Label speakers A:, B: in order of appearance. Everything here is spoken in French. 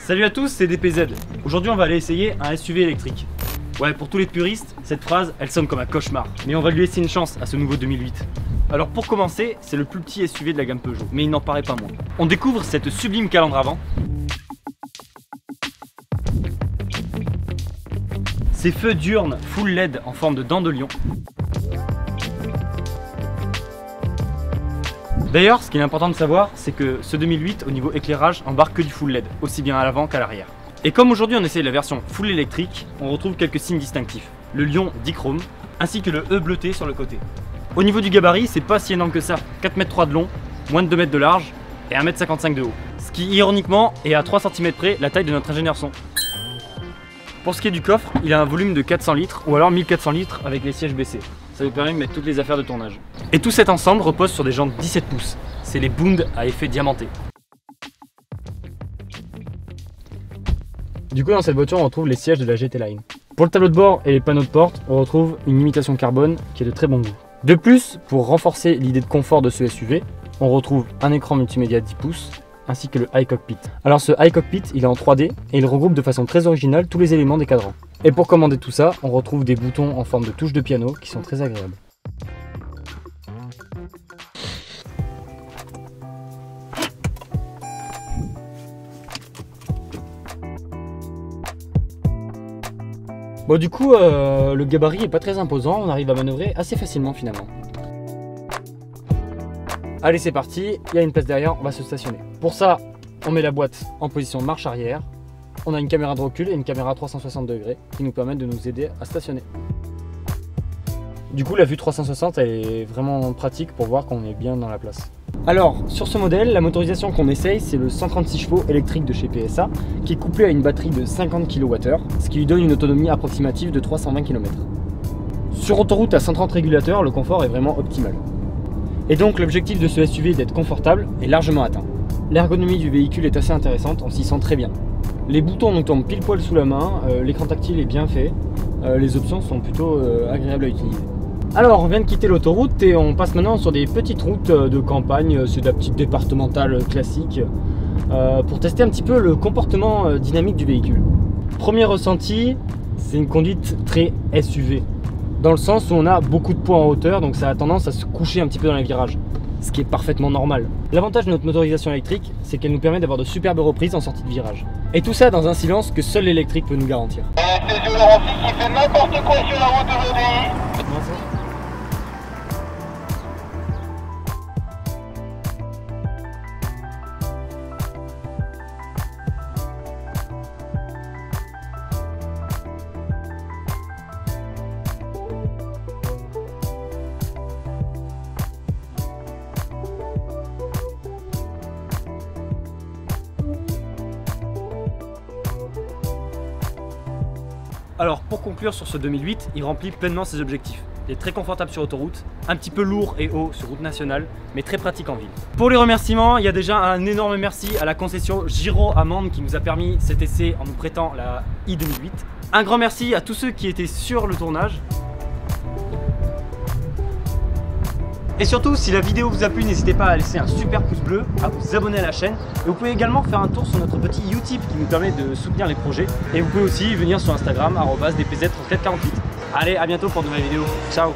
A: Salut à tous, c'est DPZ. Aujourd'hui on va aller essayer un SUV électrique. Ouais, pour tous les puristes, cette phrase elle sonne comme un cauchemar. Mais on va lui laisser une chance à ce nouveau 2008. Alors pour commencer, c'est le plus petit SUV de la gamme Peugeot, mais il n'en paraît pas moins. On découvre cette sublime calandre avant. Ses feux diurnes full LED en forme de dents de lion. D'ailleurs, ce qu'il est important de savoir, c'est que ce 2008, au niveau éclairage, embarque que du full LED, aussi bien à l'avant qu'à l'arrière. Et comme aujourd'hui on essaye la version full électrique, on retrouve quelques signes distinctifs. Le lion dichrome, ainsi que le E bleuté sur le côté. Au niveau du gabarit, c'est pas si énorme que ça. 4,3 m de long, moins de 2 m de large et 1,55 m de haut. Ce qui, ironiquement, est à 3 cm près la taille de notre ingénieur son. Pour ce qui est du coffre, il a un volume de 400 litres ou alors 1400 litres avec les sièges baissés. Ça vous permet de mettre toutes les affaires de tournage. Et tout cet ensemble repose sur des jantes 17 pouces. C'est les Bund à effet diamanté. Du coup, dans cette voiture, on retrouve les sièges de la GT Line. Pour le tableau de bord et les panneaux de porte, on retrouve une imitation carbone qui est de très bon goût. De plus, pour renforcer l'idée de confort de ce SUV, on retrouve un écran multimédia 10 pouces ainsi que le iCockpit. Alors ce iCockpit, il est en 3D et il regroupe de façon très originale tous les éléments des cadrans. Et pour commander tout ça, on retrouve des boutons en forme de touches de piano qui sont très agréables. Bon du coup, le gabarit est pas très imposant, on arrive à manœuvrer assez facilement finalement. Allez c'est parti, il y a une place derrière, on va se stationner. Pour ça, on met la boîte en position marche arrière. On a une caméra de recul et une caméra 360 degrés qui nous permettent de nous aider à stationner. Du coup la vue 360 elle est vraiment pratique pour voir qu'on est bien dans la place. Alors sur ce modèle, la motorisation qu'on essaye c'est le 136 chevaux électrique de chez PSA qui est couplé à une batterie de 50 kWh, ce qui lui donne une autonomie approximative de 320 km. Sur autoroute à 130 régulateurs, le confort est vraiment optimal. Et donc l'objectif de ce SUV d'être confortable est largement atteint. L'ergonomie du véhicule est assez intéressante, on s'y sent très bien. Les boutons nous tombent pile poil sous la main, l'écran tactile est bien fait, les options sont plutôt agréables à utiliser. Alors on vient de quitter l'autoroute et on passe maintenant sur des petites routes de campagne, c'est de la petite départementale classique, pour tester un petit peu le comportement dynamique du véhicule. Premier ressenti, c'est une conduite très SUV, dans le sens où on a beaucoup de poids en hauteur, donc ça a tendance à se coucher un petit peu dans les virages, ce qui est parfaitement normal. L'avantage de notre motorisation électrique, c'est qu'elle nous permet d'avoir de superbes reprises en sortie de virage. Et tout ça dans un silence que seul l'électrique peut nous garantir.
B: C'est Joe Laurenti qui fait n'importe quoi sur la route aujourd'hui.
A: Alors pour conclure sur ce 2008, il remplit pleinement ses objectifs. Il est très confortable sur autoroute, un petit peu lourd et haut sur route nationale, mais très pratique en ville. Pour les remerciements, il y a déjà un énorme merci à la concession Giro à Mende qui nous a permis cet essai en nous prêtant la i2008. Un grand merci à tous ceux qui étaient sur le tournage. Et surtout, si la vidéo vous a plu, n'hésitez pas à laisser un super pouce bleu, à vous abonner à la chaîne. Et vous pouvez également faire un tour sur notre petit Utip qui nous permet de soutenir les projets. Et vous pouvez aussi venir sur Instagram, @dpz3448. Allez, à bientôt pour de nouvelles vidéos. Ciao!